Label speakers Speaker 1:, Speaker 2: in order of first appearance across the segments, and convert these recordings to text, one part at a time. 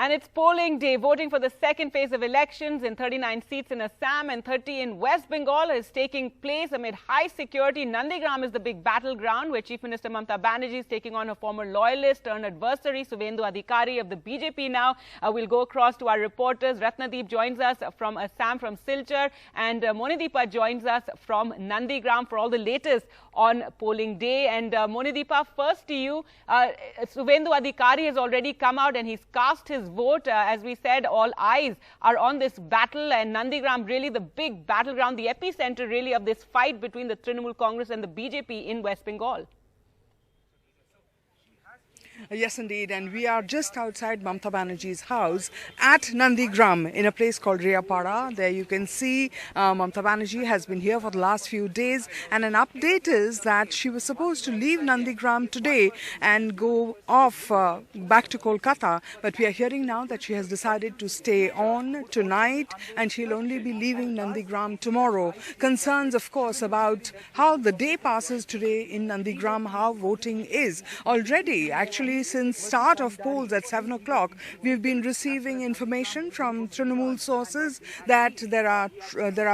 Speaker 1: And it's polling day. Voting for the second phase of elections in 39 seats in Assam and 30 in West Bengal is taking place amid high security. Nandigram is the big battleground where Chief Minister Mamata Banerjee is taking on her former loyalist turned adversary, Suvendu Adhikari of the BJP now. We'll go across to our reporters. Ratnadeep joins us from Assam, from Silchar, and Monideepa joins us from Nandigram for all the latest on polling day. And Monideepa, first to you. Suvendu Adhikari has already come out and he's cast his vote. As we said, all eyes are on this battle, and Nandigram really the big battleground, the epicenter really of this fight between the Trinamool Congress and the BJP in West Bengal.
Speaker 2: Yes, indeed. And we are just outside Mamata Banerjee's house at Nandigram in a place called Riyapada. There you can see Mamata Banerjee has been here for the last few days. And an update is that she was supposed to leave Nandigram today and go off back to Kolkata. But we are hearing now that she has decided to stay on tonight and she'll only be leaving Nandigram tomorrow. Concerns, of course, about how the day passes today in Nandigram, how voting is. Already, actually, since start of polls at 7 o'clock, we've been receiving information from Trinamool sources that there are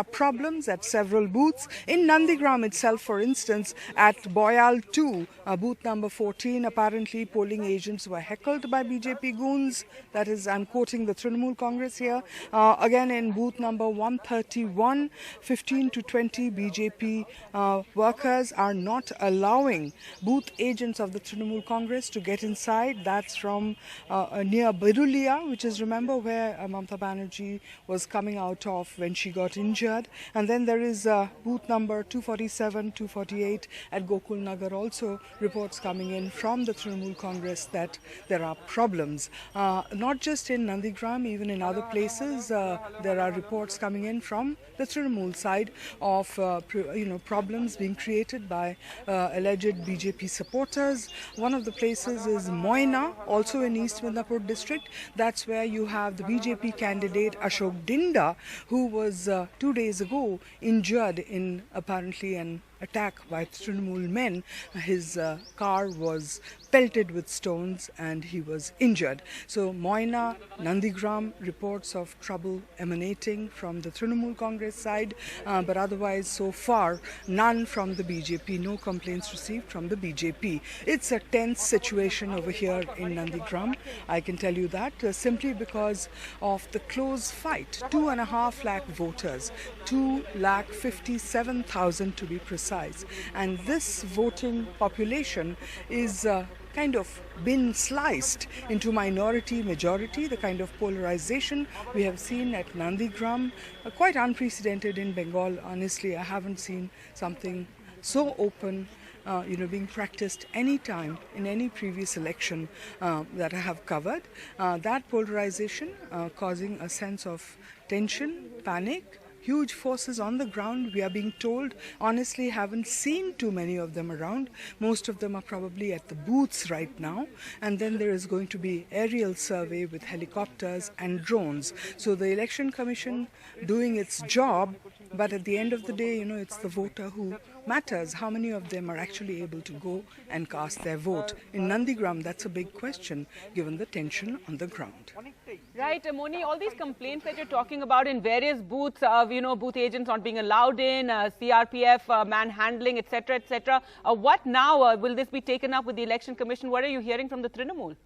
Speaker 2: problems at several booths. In Nandigram itself, for instance, at Boyal 2, booth number 14, apparently polling agents were heckled by BJP goons. That is, I'm quoting the Trinamool Congress here. Again, in booth number 131, 15 to 20 BJP workers are not allowing booth agents of the Trinamool Congress to get inside. That's from near Birulia, which is, remember, where Mamata Banerjee was coming out of when she got injured. And then there is booth number 247, 248 at Gokul Nagar. Also reports coming in from the Trinamool Congress that there are problems. Not just in Nandigram, even in other places, there are reports coming in from the Trinamool side of problems being created by alleged BJP supporters. One of the places is Moina, also in East Midnapur district. That's where you have the BJP candidate Ashok Dinda, who was 2 days ago injured in apparently an attack by Trinamool men. His car was pelted with stones and he was injured. So Moina, Nandigram, reports of trouble emanating from the Trinamool Congress side, but otherwise so far none from the BJP, no complaints received from the BJP. It's a tense situation over here in Nandigram, I can tell you that, simply because of the close fight. 2.5 lakh voters, 2,57,000 to be precise. And this voting population is kind of been sliced into minority, majority, the kind of polarization we have seen at Nandigram, quite unprecedented in Bengal. Honestly, I haven't seen something so open being practiced any time in any previous election that I have covered. That polarization causing a sense of tension, panic, huge forces on the ground. We are being told, honestly, haven't seen too many of them around. Most of them are probably at the booths right now. And then there is going to be aerial survey with helicopters and drones. So the Election Commission doing its job, but at the end of the day, it's the voter who matters. How many of them are actually able to go and cast their vote? In Nandigram, that's a big question, given the tension on the ground.
Speaker 1: Right, Moni, all these complaints that you're talking about in various booths of, booth agents not being allowed in, CRPF manhandling, etc., etc. What now? Will this be taken up with the Election Commission? What are you hearing from the Trinamool?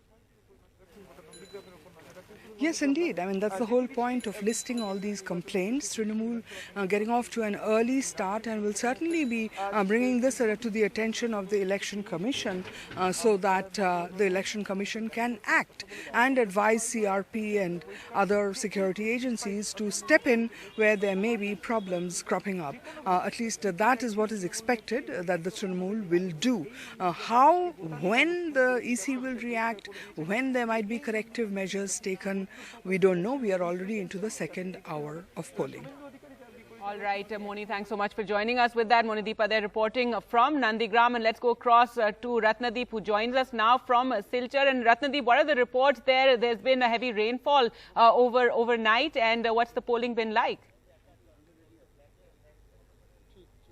Speaker 2: Yes, indeed. I mean, that's the whole point of listing all these complaints. Trinamool getting off to an early start and will certainly be bringing this to the attention of the Election Commission so that the Election Commission can act and advise CRP and other security agencies to step in where there may be problems cropping up. At least that is what is expected that the Trinamool will do. How, when the EC will react, when there might be corrective measures taken, we don't know. We are already into the second hour of polling.
Speaker 1: All right, Moni, thanks so much for joining us with that. Monideepa there reporting from Nandigram. And let's go across to Ratnadeep, who joins us now from Silchar. And Ratnadeep, what are the reports there? There's been a heavy rainfall overnight. And what's the polling been like?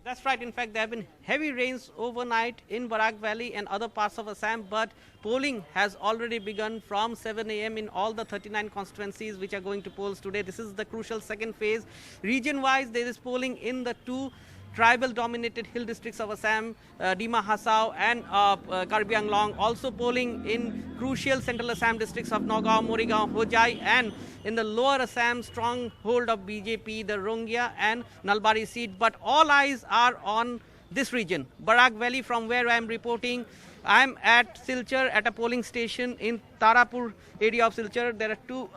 Speaker 3: That's right. In fact, there have been heavy rains overnight in Barak Valley and other parts of Assam, but polling has already begun from 7 a.m. in all the 39 constituencies which are going to polls today. This is the crucial second phase. Region-wise, there is polling in the two tribal-dominated hill districts of Assam, Dima Hasao and Karbi Anglong, also polling in crucial central Assam districts of Nagaon, Morigaon, Hojai, and in the lower Assam stronghold of BJP, the Rongia and Nalbari seat. But all eyes are on this region, Barak Valley, from where I am reporting. I am at Silchar at a polling station in Tarapur area of Silchar. There are two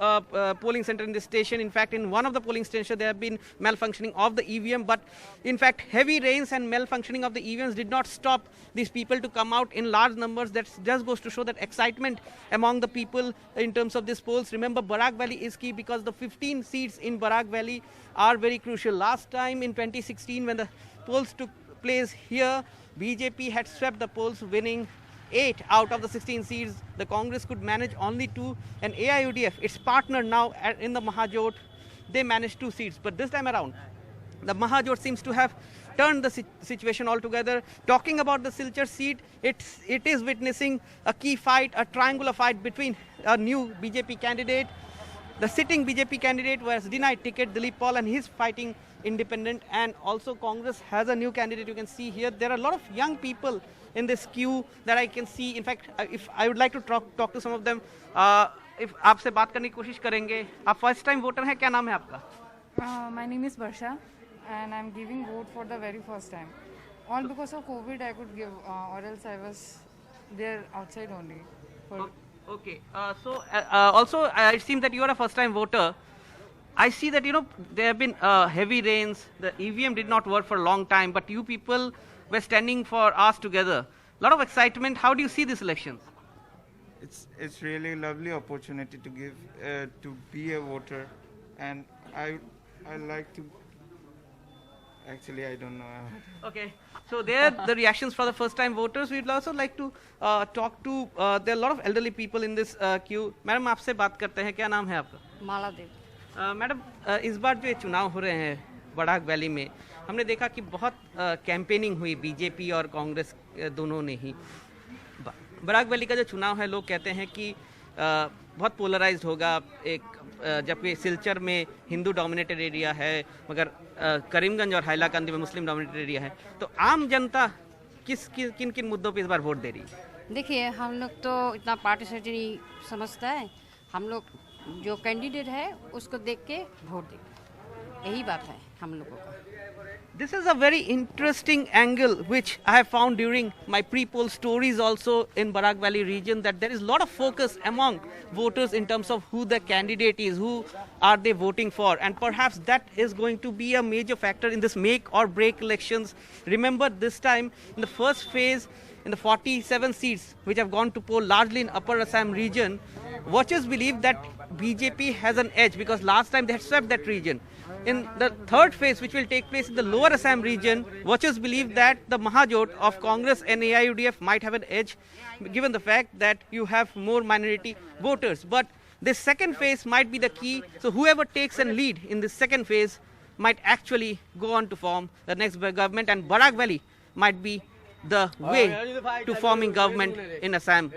Speaker 3: polling centers in this station. In fact, in one of the polling stations, there have been malfunctioning of the EVM. But in fact, heavy rains and malfunctioning of the EVMs did not stop these people to come out in large numbers. That just goes to show that excitement among the people in terms of these polls. Remember, Barak Valley is key because the 15 seats in Barak Valley are very crucial. Last time in 2016, when the polls took place here, BJP had swept the polls, winning 8 out of the 16 seats. The Congress could manage only 2, and AIUDF, its partner now in the Mahajot, they managed 2 seats. But this time around, the Mahajot seems to have turned the situation altogether. Talking about the Silchar seat, it is witnessing a key fight, a triangular fight between a new BJP candidate. The sitting BJP candidate was denied ticket, Dilip Paul, and he's fighting independent, and also Congress has a new candidate. You can see here there are a lot of young people in this queue that I can see. In fact, if I would like to talk to some of them, if आपसे बात करने की कोशिश करेंगे, आप first time voter हैं, क्या नाम है आपका?
Speaker 4: My name is Barsha and I'm giving vote for the very first time. All because of COVID I could give, or else I was there outside only.
Speaker 3: Okay, so also it seems that you are a first time voter. I see that, there have been heavy rains, the EVM did not work for a long time, but you people were standing for hours together. A lot of excitement. How do you see these elections?
Speaker 5: It's really a lovely opportunity to give to be a voter, and I like to. Actually, I don't know.
Speaker 3: Okay, so there are the reactions for the first-time voters. We'd also like to talk to. There are a lot of elderly people in this queue. Madam, आपसे बात करते हैं. क्या नाम है आपका?
Speaker 4: माला देव.
Speaker 3: Madam, इस बार जो ये चुनाव हो रहे हैं बराक वैली में, हमने देखा कि बहुत कैंपेनिंग हुई बीजेपी और कांग्रेस दोनों ने ही. बराक वैली का जो चुनाव है, लोग कहते हैं कि बहुत पोलराइज्ड होगा. जबकि सिलचर में हिंदू डोमिनेटेड एरिया है, मगर करीमगंज और हैलाकंदी में मुस्लिम डोमिनेटेड एरिया है. तो आम जनता किन किन मुद्दों पे इस बार वोट दे रही है?
Speaker 6: देखिए, हम लोग तो इतना पार्टिसिपेट नहीं समझता है. हम लोग जो कैंडिडेट है उसको देख के वोट देंगे, यही बात है हम लोगों का.
Speaker 3: This is a very interesting angle which I have found during my pre-poll stories also in Barak Valley region, that there is a lot of focus among voters in terms of who the candidate is, who are they voting for, and perhaps that is going to be a major factor in this make or break elections. Remember, this time in the first phase, in the 47 seats which have gone to poll largely in Upper Assam region, watchers believe that BJP has an edge because last time they had swept that region. In the third phase, which will take place in the lower Assam region, watchers believe that the Mahajot of Congress and AIUDF might have an edge, given the fact that you have more minority voters. But this second phase might be the key. So whoever takes and lead in this second phase might actually go on to form the next government, and Barak Valley might be the way to forming government in Assam.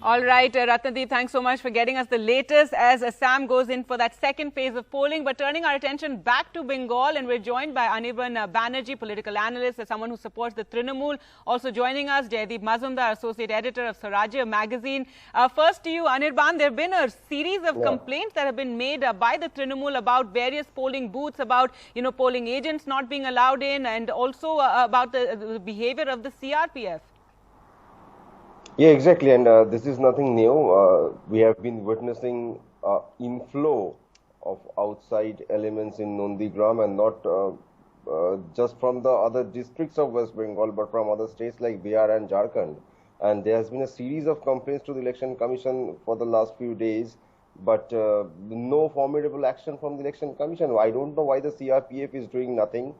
Speaker 1: All right, Ratnadeep, thanks so much for getting us the latest as Assam goes in for that second phase of polling. But turning our attention back to Bengal, and we're joined by Anirban Banerjee, political analyst, someone who supports the Trinamool. Also joining us, Jaideep Mazumdar, associate editor of Swarajya magazine. First to you, Anirban, there have been a series of complaints that have been made by the Trinamool about various polling booths, about polling agents not being allowed in, and also about the behavior of the CRPF.
Speaker 7: Yeah, exactly, and this is nothing new. We have been witnessing inflow of outside elements in Nandigram, and not just from the other districts of West Bengal, but from other states like Bihar and Jharkhand. And there has been a series of complaints to the Election Commission for the last few days, but no formidable action from the Election Commission. I don't know why the CRPF is doing nothing.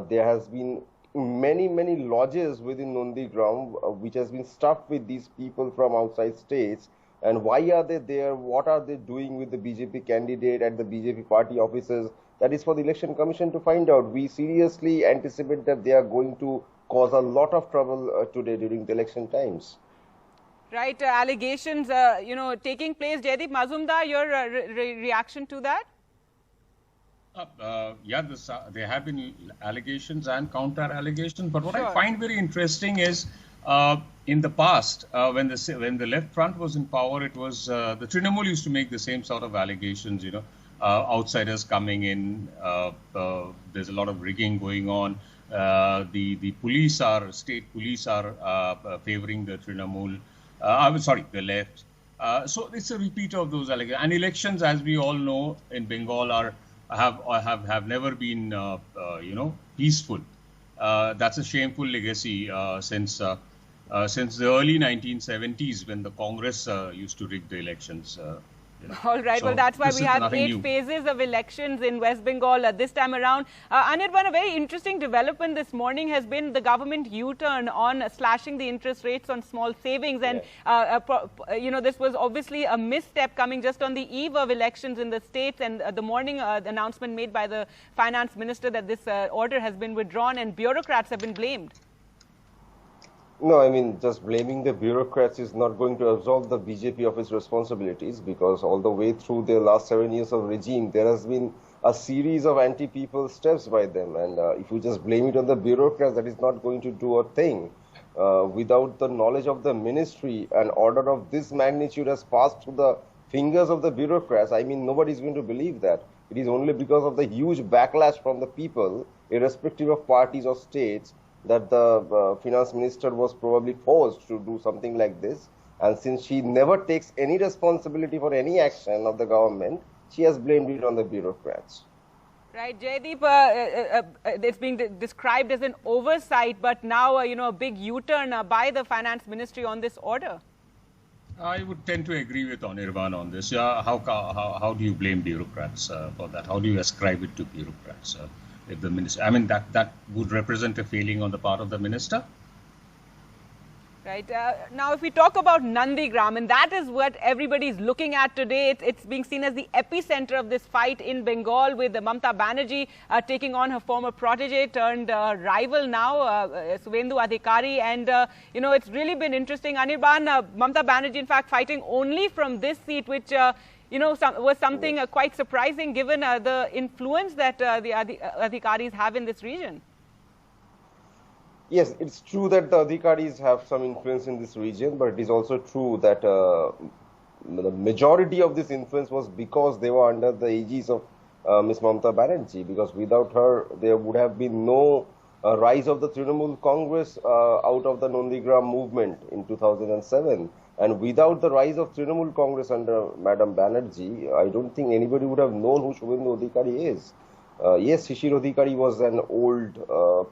Speaker 7: There has been many lodges within Nandigram which has been stuffed with these people from outside states, And why are they there? What are they doing with the BJP candidate at the BJP party offices? That is for the Election Commission to find out. We seriously anticipate that they are going to cause a lot of trouble today during the election times.
Speaker 1: Right, allegations, taking place. Jaideep Mazumdar, your reaction to that?
Speaker 8: There have been allegations and counter allegations. But what I find very interesting is in the past, when the left front was in power, it was the Trinamool used to make the same sort of allegations. Outsiders coming in. There's a lot of rigging going on. The state police are favoring the Trinamool. The left. So it's a repeat of those allegations. And elections, as we all know, in Bengal have never been peaceful. That's a shameful legacy since the early 1970s, when the Congress used to rig the elections.
Speaker 1: All right, well, that's why we have 8 phases of elections in West Bengal this time around. Anirban, a very interesting development this morning has been the government U-turn on slashing the interest rates on small savings. And, this was obviously a misstep coming just on the eve of elections in the states. And the morning announcement made by the finance minister that this order has been withdrawn and bureaucrats have been blamed.
Speaker 7: No, I mean, just blaming the bureaucrats is not going to absolve the BJP of its responsibilities, because all the way through the last 7 years of regime, there has been a series of anti-people steps by them. And if you just blame it on the bureaucrats, that is not going to do a thing. Without the knowledge of the ministry, an order of this magnitude has passed through the fingers of the bureaucrats. I mean, nobody is going to believe that. It is only because of the huge backlash from the people, irrespective of parties or states, that the finance minister was probably forced to do something like this. And since she never takes any responsibility for any action of the government, she has blamed it on the bureaucrats.
Speaker 1: Right, Jaideep, it's being described as an oversight, but now, a big U-turn by the finance ministry on this order.
Speaker 8: I would tend to agree with Anirban on this. How do you blame bureaucrats for that? How do you ascribe it to bureaucrats? If the minister, I mean, that would represent a failing on the part of the minister.
Speaker 1: Right. Now, if we talk about Nandigram, and that is what everybody's looking at today, it's being seen as the epicenter of this fight in Bengal, with Mamata Banerjee taking on her former protege turned rival now, Suvendu Adhikari. And, it's really been interesting. Anirban, Mamata Banerjee, in fact, fighting only from this seat, which was something quite surprising given the influence that the Adhikaris have in this region.
Speaker 7: Yes, it's true that the Adhikaris have some influence in this region, but it is also true that the majority of this influence was because they were under the aegis of Ms. Mamata Banerjee, because without her, there would have been no rise of the Trinamool Congress out of the Nandigram movement in 2007. And without the rise of Trinamool Congress under Madam Banerjee, I don't think anybody would have known who Suvendu Adhikari is. Yes, Shishir Adhikari was an old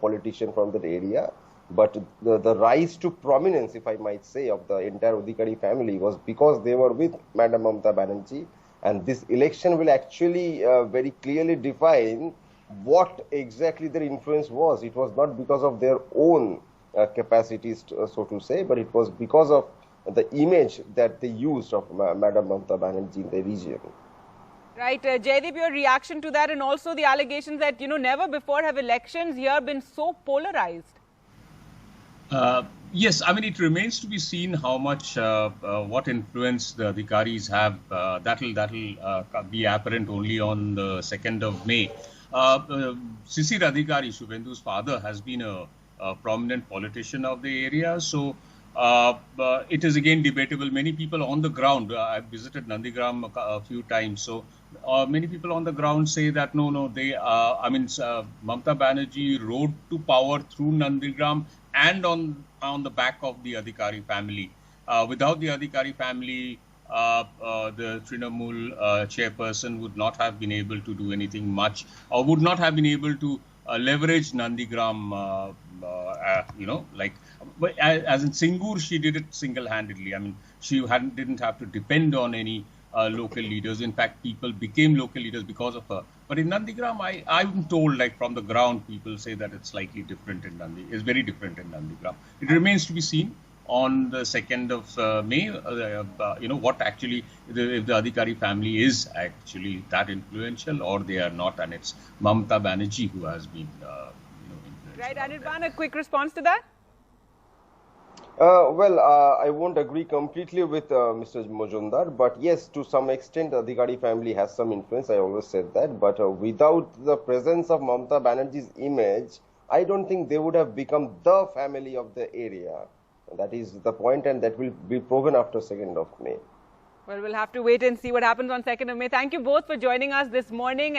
Speaker 7: politician from that area, but the rise to prominence, if I might say, of the entire Adhikari family was because they were with Madam Mamata Banerjee. And this election will actually very clearly define what exactly their influence was. It was not because of their own capacities, so to say, but it was because of the image that they used of Madam Mamata Banerjee in the region.
Speaker 1: Right. Jaideep, your reaction to that, and also the allegations that, never before have elections here been so polarized.
Speaker 8: Yes, I mean, it remains to be seen how much, what influence the Adhikaris have. That'll be apparent only on the 2nd of May. Shishir Adhikari, Suvendu's father, has been a prominent politician of the area. So it is again debatable. Many people on the ground, I've visited Nandigram a few times. So many people on the ground say that Mamata Banerjee rode to power through Nandigram and on the back of the Adhikari family. Without the Adhikari family, the Trinamool chairperson would not have been able to do anything much, or would not have been able to leverage Nandigram, but as in Singur, she did it single-handedly. I mean, she didn't have to depend on any local leaders. In fact, people became local leaders because of her. But in Nandigram, I'm told, like from the ground, people say that it's slightly different in It's very different in Nandigram. It remains to be seen on the 2nd of May, what actually, if the Adhikari family is actually that influential or they are not, and it's Mamata Banerjee who has been influential.
Speaker 1: Right, Anirban, a quick response to that?
Speaker 7: I won't agree completely with Mr. Majumdar, but yes, to some extent, the Adhikari family has some influence. I always said that, but without the presence of Mamata Banerjee's image, I don't think they would have become the family of the area. That is the point, and that will be proven after 2nd of May.
Speaker 1: Well, we'll have to wait and see what happens on 2nd of May. Thank you both for joining us this morning.